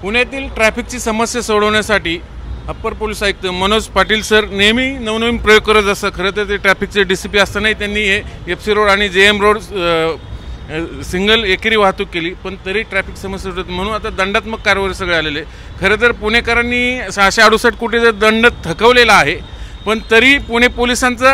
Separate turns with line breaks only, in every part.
पुण्यातील ट्रॅफिकची समस्या सोडवण्यासाठी अप्पर पोलीस आयुक्त मनोज पाटील सर नेहमी नवनवीन प्रयोग करत असतात। खरं तर ते ट्रॅफिकचे DCP असतानाही त्यांनी हे FC रोड आणि JM रोड सिंगल एकेरी वाहतूक केली, पण तरी ट्रॅफिक समस्या होत म्हणून आता दंडात्मक कारवाई सगळे आलेले। खरं तर पुणेकरांनी 668 कोटीचा दंड थकवलेला आहे, पण तरी पुणे पोलिसांचा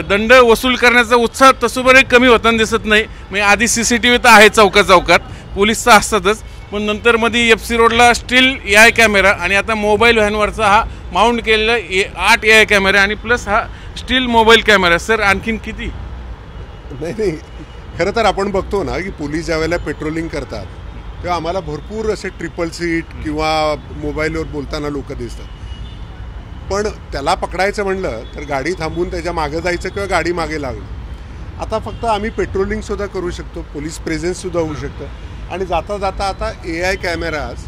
दंड वसूल करण्याचा उत्साह तसोबरही कमी होताना दिसत नाही। म्हणजे आधी CCTV तर आहे चौकात पोलीसचा असतातच, पण नंतर मध्ये FC रोडला स्टील AI कॅमेरा आणि आता मोबाईल व्हॅनवरचा हा माउंट केलेला 8 AI कॅमेरा आणि प्लस हा स्टील मोबाईल कॅमेरा। सर आणखीन किती?
नाही खरं तर आपण बघतो ना की पोलीस ज्यावेळेला पेट्रोलिंग करतात तेव्हा आम्हाला भरपूर असे ट्रिपल सीट किंवा मोबाईलवर बोलताना लोक दिसतात, पण त्याला पकडायचं म्हणलं तर गाडी थांबून त्याच्या मागे जायचं किंवा गाडी मागे लागणं। आता फक्त आम्ही पेट्रोलिंगसुद्धा करू शकतो, पोलीस प्रेझेन्ससुद्धा होऊ शकतं आणि जाता जाता आता AI कॅमेराज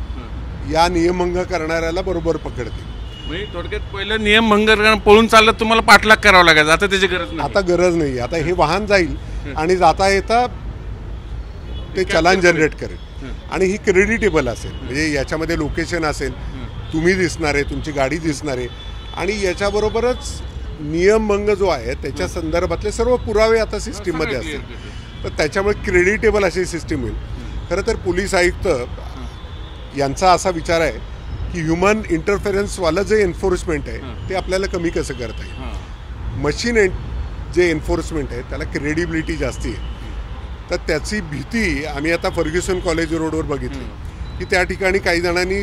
या नियमभंग करणाऱ्याला बरोबर पकडते।
म्हणजे थोडक्यात पहिलं नियमभंग करणं पळून चाललं तुम्हाला पाठलाग करावा लागायचा, आता त्याची गरज नाही।
आता गरज नाही, आता हे वाहन जाईल आणि जाता येता ते चलान जनरेट करेल आणि ही क्रेडिटेबल असेल, म्हणजे याच्यामध्ये लोकेशन असेल, तुम्ही दिसणार आहे, तुमची गाडी दिसणार आहे आणि याच्याबरोबरच नियमभंग जो आहे त्याच्या संदर्भातले सर्व पुरावे आता सिस्टीममध्ये असतील, तर त्याच्यामुळे क्रेडिटेबल अशी सिस्टीम होईल। खरं तर पोलीस आयुक्त यांचा असा विचार आहे की ह्युमन इंटरफेरन्सवालं जे एन्फोर्समेंट आहे ते आपल्याला कमी कसं करता येईल। मशीन जे एन्फोर्समेंट आहे त्याला क्रेडिबिलिटी जास्ती आहे, तर त्याची भीती आम्ही आता फर्ग्युसन कॉलेज रोडवर बघितली की त्या ठिकाणी काही जणांनी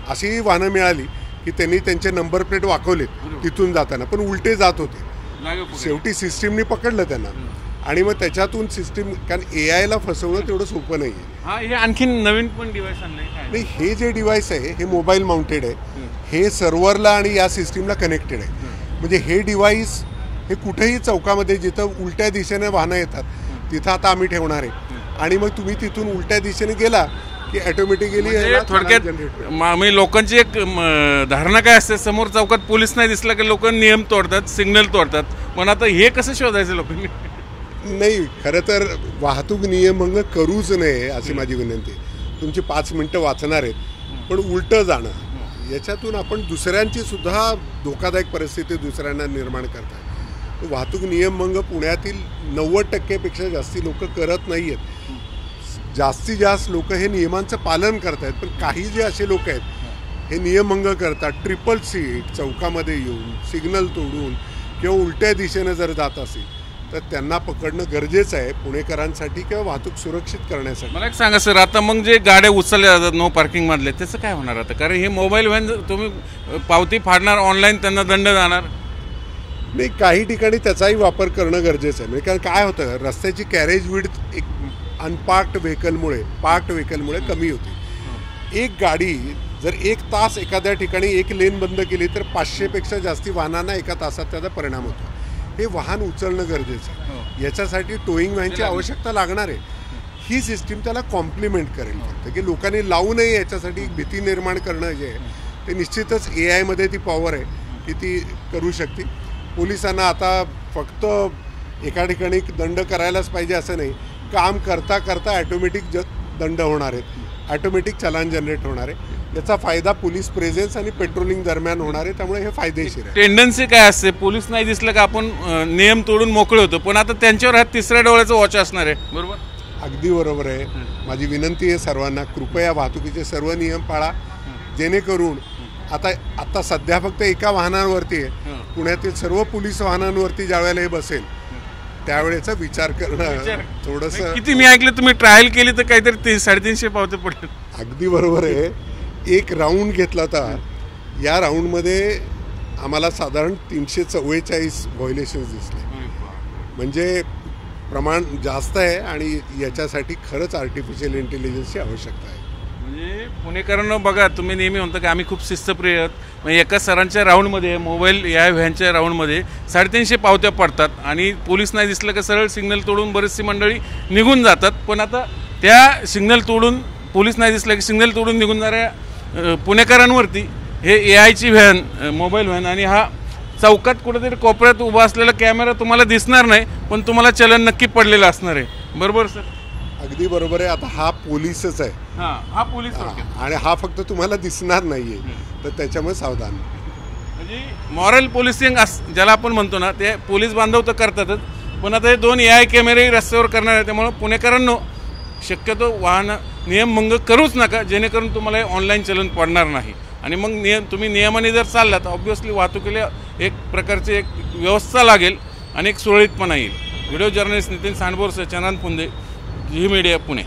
अशी वाहनं मिळाली की त्यांनी त्यांचे नंबर प्लेट वाकवलेत तिथून जाताना, पण उलटे जात होते। शेवटी सिस्टीमने पकडलं त्यांना आणि मग त्याच्यातून सिस्टीम, कारण AIला फसवणं तेवढं सोपं नाही आहे।
हे आणखीन नवीन पण डिव्हाइस आणलंय
नाही, हे जे डिव्हाइस आहे हे मोबाईल माउंटेड आहे, हे सर्व्हरला आणि या सिस्टीमला कनेक्टेड आहे। म्हणजे हे डिव्हाइस हे कुठेही चौकामध्ये जिथं उलट्या दिशेने वाहनं येतात तिथं आता आम्ही ठेवणार आहे आणि मग तुम्ही तिथून उलट्या दिशेने गेला की ऑटोमॅटिकली
थोडक्यात लोकांची एक धारणा काय असते, समोर चौकात पोलीस नाही दिसला की लोक नियम तोडतात, सिग्नल तोडतात, पण आता हे कसं शोधायचं लोकांनी?
नाही, खरं तर वाहतूक नियमभंग करूच नये अशी माझी विनंती। तुमची 5 मिनटं वाचणार आहेत, पण उलटं जाणं याच्यातून आपण दुसऱ्यांची सुद्धा धोकादायक परिस्थिती दुसऱ्यांना निर्माण करतात। वाहतूक नियमभंग पुण्यातील 90% जास्ती लोक करत नाही आहेत। जास्तीत जास्त लोक हे नियमांचं पालन करत आहेत, पण काही जे असे लोक आहेत हे नियमभंग करतात, ट्रिपल सीट चौकामध्ये येऊन सिग्नल तोडून किंवा उलट्या दिशेने जर जात असेल तर त्यांना पकडणं गरजेचं आहे पुणेकरांसाठी किंवा वाहतूक सुरक्षित करण्यासाठी।
मला एक सांगा सर, आता मग जे गाड्या उचलल्या जातात नो पार्किंग मधले त्याचं काय होणार आता? कारण हे मोबाईल व्हॅन तुम्ही पावती फाडणार, ऑनलाईन त्यांना दंड जाणार
नाही, काही ठिकाणी त्याचाही वापर करणं गरजेचं आहे। म्हणजे कारण काय होतं, रस्त्याची कॅरेज विड्थ एक अनपार्क्ड व्हेकलमुळे कमी होते। एक गाडी जर 1 तास एखाद्या ठिकाणी एक लेन बंद केली तर 500पेक्षा जास्ती वाहनांना एका तासात त्याचा परिणाम होतो। हे वाहन उचलणं गरजेचं आहे, याच्यासाठी टोईंग व्हॅनची आवश्यकता लागणार आहे। ही सिस्टीम त्याला कॉम्प्लिमेंट करेल, फक्त की लोकांनी लावू नये याच्यासाठी एक भीती निर्माण करणं जे आहे ते निश्चितच AIमध्ये ती पॉवर आहे की ती करू शकते। पोलिसांना आता फक्त एका ठिकाणी दंड करायलाच पाहिजे असं नाही, काम करता करता ऑटोमॅटिक दंड होणार आहेत, ऑटोमॅटिक चलान जनरेट होणार आहे। याचा फायदा पोलीस प्रेझेन्स आणि पेट्रोलिंग दरम्यान होणार आहे, त्यामुळे हे फायदेशीर आहे।
टेंडन्सी काय असते, पोलीस नाही दिसलं का आपण नियम तोडून मोकळे होतो, पण आता त्यांच्यावर हा तिसऱ्या डोळ्याचा वॉच असणार आहे, बरोबर?
अगदी बरोबर आहे। माझी विनंती आहे सर्वांना, कृपया वाहतुकीचे सर्व नियम पाळा, जेणेकरून आता सध्या फक्त एका वाहनावरती आहे, पुण्यातील सर्व पोलीस वाहनांवरती ज्यावेळेला हे बसेल त्यावेळेचा विचार करणं थोडंसं।
किती मी ऐकलं तुम्ही ट्रायल केली तर काहीतरी 350 पावते पडले।
अगदी बरोबर आहे, एक राऊंड घेतला होता, या राऊंडमध्ये आम्हाला साधारण 344 व्हायोलेशन्स दिसले, म्हणजे प्रमाण जास्त आहे आणि याच्यासाठी खरंच आर्टिफिशियल इंटेलिजन्सची आवश्यकता आहे।
म्हणजे पुणेकरांना बघा, तुम्ही नेहमी म्हणता की आम्ही खूप शिस्तप्रिय आहोत, म्हणजे एका सरांच्या राऊंडमध्ये मोबाईल या व्हॅनच्या राऊंडमध्ये 350 पावत्या पडतात आणि पोलीस नाही दिसलं का सरळ सिग्नल तोडून बरीचशी मंडळी निघून जातात, पण आता त्या सिग्नल तोडून पोलीस नाही दिसलं की सिग्नल तोडून निघून जाणाऱ्या पुणेकरांवरती हे AIची व्हॅन, मोबाईल व्हॅन आणि हा चौकात कुठेतरी कोपऱ्यात उभा असलेला कॅमेरा तुम्हाला दिसणार नाही, पण तुम्हाला चलन नक्की पडलेलं असणार आहे, बरोबर सर?
अगदी बरोबर आहे। आता हा पोलीसच आहे
हा पोलीस थोडक्यात.
आणि हा फक्त तुम्हाला दिसणार नाहीये, तर त्याच्यामुळे सावधान.
म्हणजे मॉरल पोलिसिंग ज्याला आपण म्हणतो ना, ते पोलीस बांधव तर करतातच, पण आता हे 2 AI कॅमेरे रस्त्यावर करणार आहे. त्यामुळे पुणेकरांनो शक्यतो वाहन नियमभंग करूच नका, जेणेकरून तुम्हाला ऑनलाईन चलन पडणार नाही. आणि मग तुम्ही नियमाने जर चालला तर ऑब्व्हियसली वाहतुकीला एक प्रकारची एक व्यवस्था लागेल आणि एक सुरळीतपणा येईल. व्हिडिओ जर्नलिस्ट नितीन सांडबोरसह चंद्रकांत फुंदे, झी मीडिया, पुणे.